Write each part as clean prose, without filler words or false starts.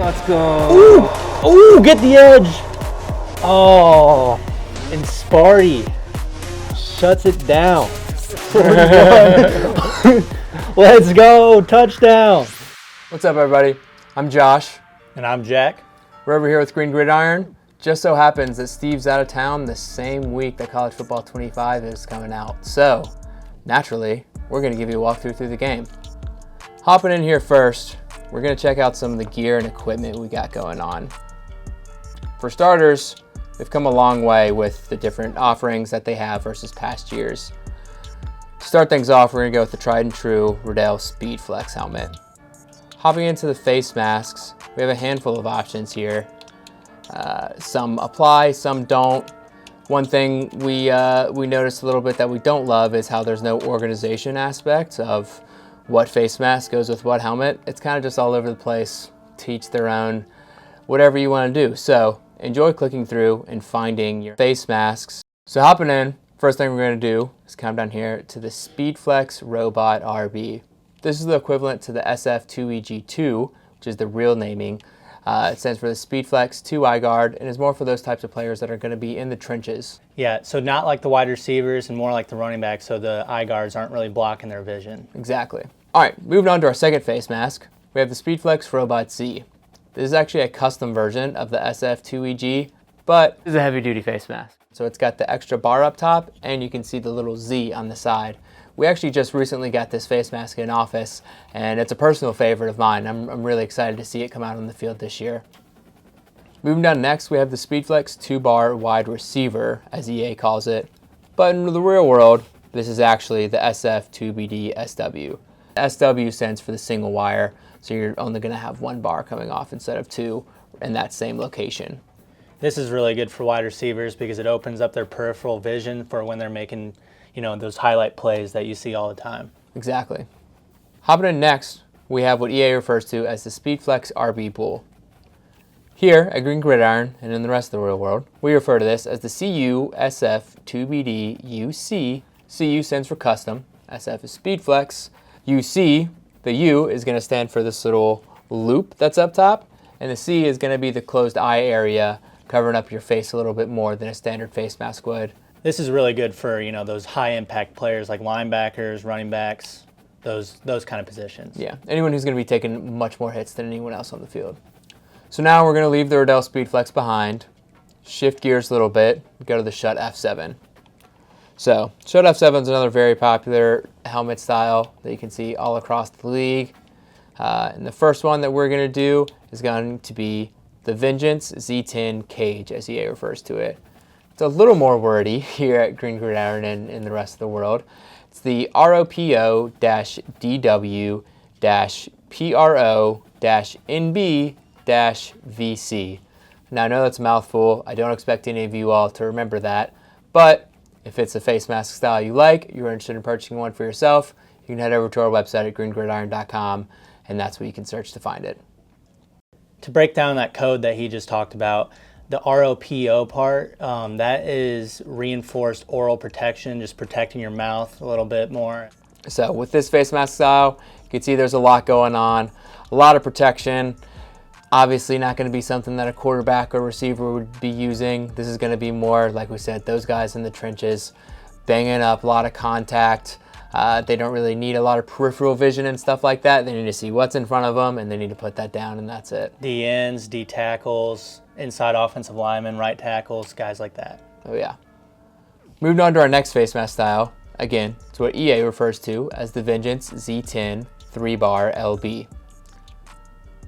Let's go. Ooh! Ooh, get the edge! Oh, and Sparty shuts it down. 41. Let's go, touchdown. What's up, everybody? I'm Josh. And I'm Jack. We're over here with Green Gridiron. Just so happens that Steve's out of town the same week that College Football 25 is coming out. So, naturally, we're going to give you a walkthrough through the game. Hopping in here first, we're going to check out some of the gear and equipment we got going on. For starters, they've come a long way with the different offerings that they have versus past years. To start things off, we're going to go with the tried and true Riddell Speed Flex helmet. Hopping into the face masks, we have a handful of options here. Some apply, some don't. One thing we noticed a little bit that we don't love is how there's no organization aspect of what face mask goes with what helmet. It's kind of just all over the place, to each their own, whatever you want to do. So enjoy clicking through and finding your face masks. So hopping in, first thing we're going to do is come down here to the Speed Flex Robot RB. This is the equivalent to the SF2EG2, which is the real naming. It stands for the Speed Flex 2 eye guard and is more for those types of players that are going to be in the trenches. Yeah, so not like the wide receivers and more like the running backs, so the eye guards aren't really blocking their vision. Exactly. All right, moving on to our second face mask, we have the Speed Flex Robot C. This is actually a custom version of the SF2EG, but it's a heavy duty face mask. So it's got the extra bar up top and you can see the little Z on the side. We actually just recently got this face mask in office, and it's a personal favorite of mine. I'm really excited to see it come out on the field this year. Moving down next, we have the SpeedFlex 2-bar wide receiver, as EA calls it. But in the real world, this is actually the SF2BD SW. SW stands for the single wire, so you're only going to have one bar coming off instead of two in that same location. This is really good for wide receivers because it opens up their peripheral vision for when they're making, you know, those highlight plays that you see all the time. Exactly. Hopping in next, we have what EA refers to as the SpeedFlex RB Bull. Here at Green Gridiron and in the rest of the real world, we refer to this as the CU SF2BD UC. CU stands for custom, SF is SpeedFlex. UC, the U is going to stand for this little loop that's up top, and the C is going to be the closed eye area, covering up your face a little bit more than a standard face mask would. This is really good for, you know, those high impact players like linebackers, running backs, those kind of positions. Yeah, anyone who's going to be taking much more hits than anyone else on the field. So now we're going to leave the Riddell Speed Flex behind, shift gears a little bit, go to the Schutt F7. So Schutt F7 is another very popular helmet style that you can see all across the league. And the first one that we're going to do is going to be the Vengeance Z10 Cage, as EA refers to it. It's a little more wordy here at Green Gridiron and in the rest of the world. It's the ROPO-DW-PRO-NB-VC. Now I know that's a mouthful. I don't expect any of you all to remember that, but if it's a face mask style you like, you're interested in purchasing one for yourself, you can head over to our website at greengridiron.com, and that's where you can search to find it. To break down that code that he just talked about, the ROPO part, that is reinforced oral protection, just protecting your mouth a little bit more. So with this face mask style, you can see there's a lot going on, a lot of protection. Obviously not going to be something that a quarterback or receiver would be using. This is going to be more, like we said, those guys in the trenches, banging up, a lot of contact. They don't really need a lot of peripheral vision and stuff like that. They need to see what's in front of them, and they need to put that down, and that's it. D ends, D tackles, inside offensive linemen, right tackles, guys like that. Oh yeah. Moving on to our next face mask style. Again, it's what EA refers to as the Vengeance Z10 3-bar LB.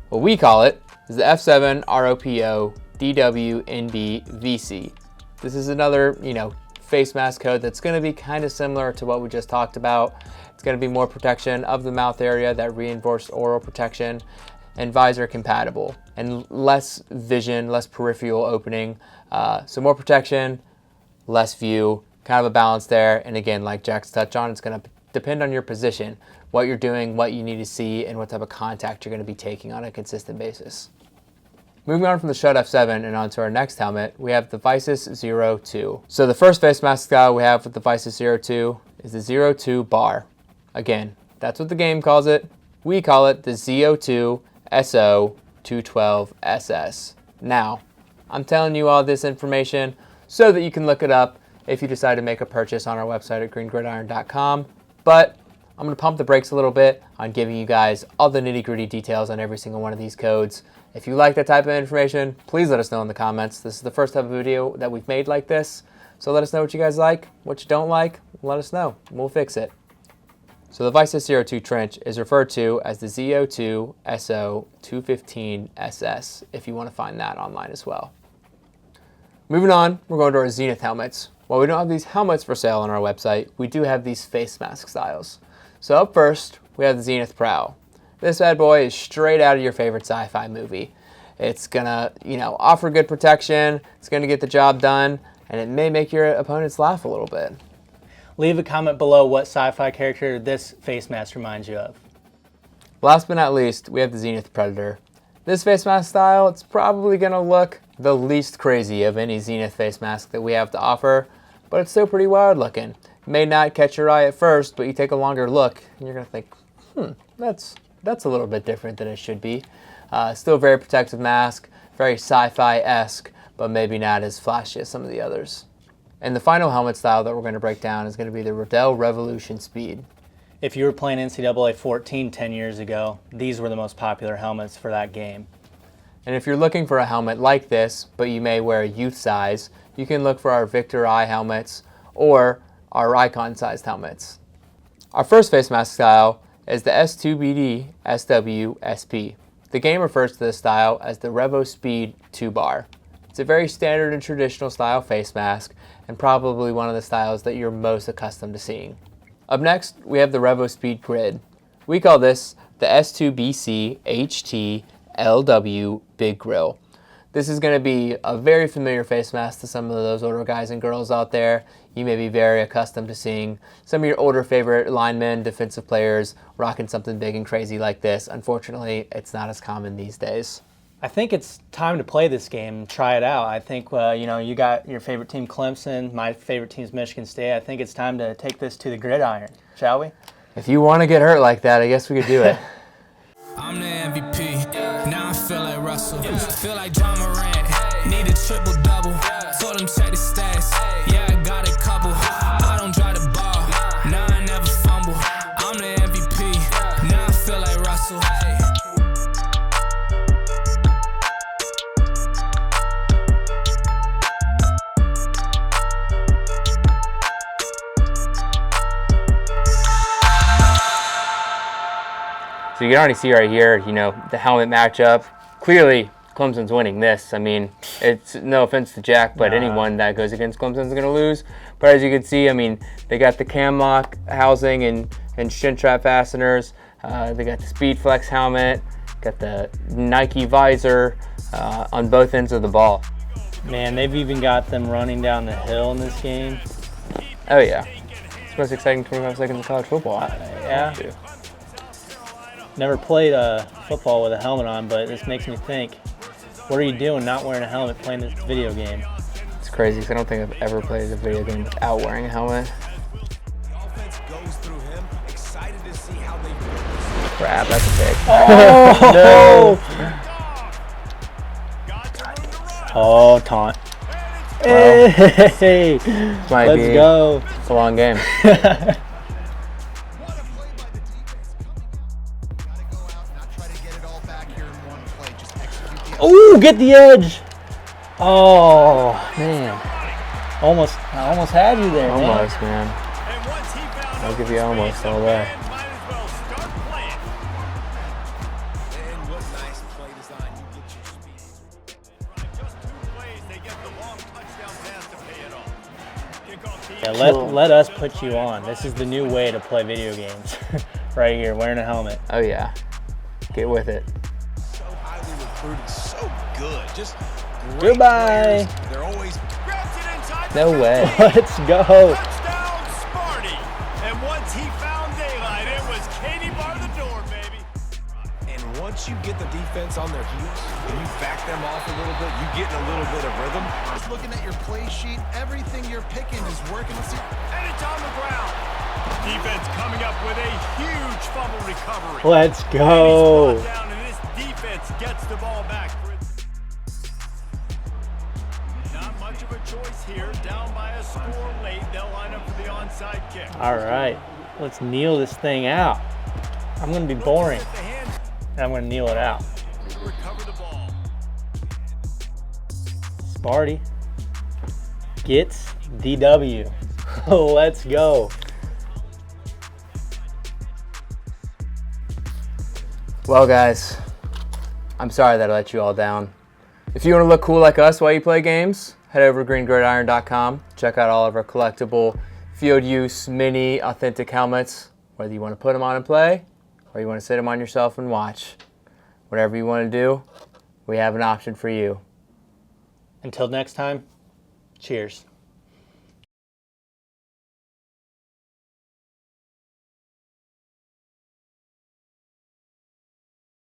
What we call it is the F7 ROPO DW-NB VC. This is another, face mask code that's going to be kind of similar to what we just talked about. It's going to be more protection of the mouth area, that reinforced oral protection, and visor compatible, and less vision, less peripheral opening. So more protection, less view, kind of a balance there. And again, like Jack's touched on, it's going to depend on your position, what you're doing, what you need to see, and what type of contact you're going to be taking on a consistent basis. Moving on from the Schutt F7 and onto our next helmet, we have the Vicis 02. So the first face mask style we have with the Vicis 02 is the 02 bar. Again, that's what the game calls it. We call it the Z02 SO 212 SS. Now, I'm telling you all this information so that you can look it up if you decide to make a purchase on our website at greengridiron.com, but I'm going to pump the brakes a little bit on giving you guys all the nitty-gritty details on every single one of these codes. If you like that type of information, please let us know in the comments. This is the first type of video that we've made like this, so let us know what you guys like, what you don't like, let us know, and we'll fix it. So the Vicis 02 trench is referred to as the Z02 SO 215 SS, if you want to find that online as well. Moving on, we're going to our Zenith helmets. While we don't have these helmets for sale on our website, we do have these face mask styles. So up first, we have the Zenith Prow. This bad boy is straight out of your favorite sci-fi movie. It's gonna, offer good protection, it's gonna get the job done, and it may make your opponents laugh a little bit. Leave a comment below what sci-fi character this face mask reminds you of. Last but not least, we have the Zenith Predator. This face mask style, it's probably gonna look the least crazy of any Zenith face mask that we have to offer, but it's still pretty wild looking. It may not catch your eye at first, but you take a longer look and you're gonna think, that's a little bit different than it should be. Still a very protective mask, very sci-fi-esque, but maybe not as flashy as some of the others. And the final helmet style that we're going to break down is going to be the Riddell Revolution Speed. If you were playing NCAA 14 10 years ago, these were the most popular helmets for that game. And if you're looking for a helmet like this, but you may wear a youth size, you can look for our Victor Eye helmets or our RECON sized helmets. Our first face mask style is the S2BD SW-SP. The game refers to this style as the Revo Speed 2-bar. It's a very standard and traditional style face mask, and probably one of the styles that you're most accustomed to seeing. Up next, we have the Revo Speed Grid. We call this the S2BC HT LW Big Grill. This is going to be a very familiar face mask to some of those older guys and girls out there. You may be very accustomed to seeing some of your older favorite linemen, defensive players, rocking something big and crazy like this. Unfortunately, it's not as common these days. I think it's time to play this game and try it out. I think, you got your favorite team, Clemson. My favorite team is Michigan State. I think it's time to take this to the gridiron, shall we? If you want to get hurt like that, I guess we could do it. I'm the MVP. Now I feel like Russell. Feel like John Morant. Need a triple-double. Told him check the stats. Yeah, I got a couple. I don't drive the ball. Now I never fumble. I'm the MVP. Now I feel like Russell. So you can already see right here, the helmet matchup. Clearly, Clemson's winning this. I mean, it's no offense to Jack, but anyone that goes against Clemson's going to lose. But as you can see, they got the cam lock housing and shin strap fasteners. They got the Speed Flex helmet, got the Nike visor on both ends of the ball. Man, they've even got them running down the hill in this game. Oh yeah, it's the most exciting 25 seconds of college football. Yeah. Never played football with a helmet on, but this makes me think, what are you doing not wearing a helmet playing this video game? It's crazy because I don't think I've ever played a video game without wearing a helmet. Crap, that's a pick. Oh, no! Oh, taunt. Well, hey, let's go. It's a long game. Oh, get the edge. Oh, man. I almost had you there, almost, man. I'll give you almost all that. Yeah, let us put you on. This is the new way to play video games. Right here, wearing a helmet. Oh, yeah. Get with it. So highly recruited, so good. Just goodbye. They're always no way. Let's go. Touchdown, Sparty. And once he found daylight, it was Katie bar the door, baby. And once you get the defense on their heels and you back them off a little bit, you get in a little bit of rhythm. Just looking at your play sheet, everything you're picking is working. And it's on the ground. Defense coming up with a huge fumble recovery. Let's go. defense gets the ball back. Not much of a choice here. Down by a score late. They'll line up for the onside kick. All right, let's kneel this thing out. I'm going to be boring, and I'm going to kneel it out. Recover the ball. Sparty gets the W. Let's go. Well, guys, I'm sorry that I let you all down. If you want to look cool like us while you play games, head over to greengridiron.com. Check out all of our collectible field use mini authentic helmets, whether you want to put them on and play or you want to sit them on yourself and watch. Whatever you want to do, we have an option for you. Until next time, cheers.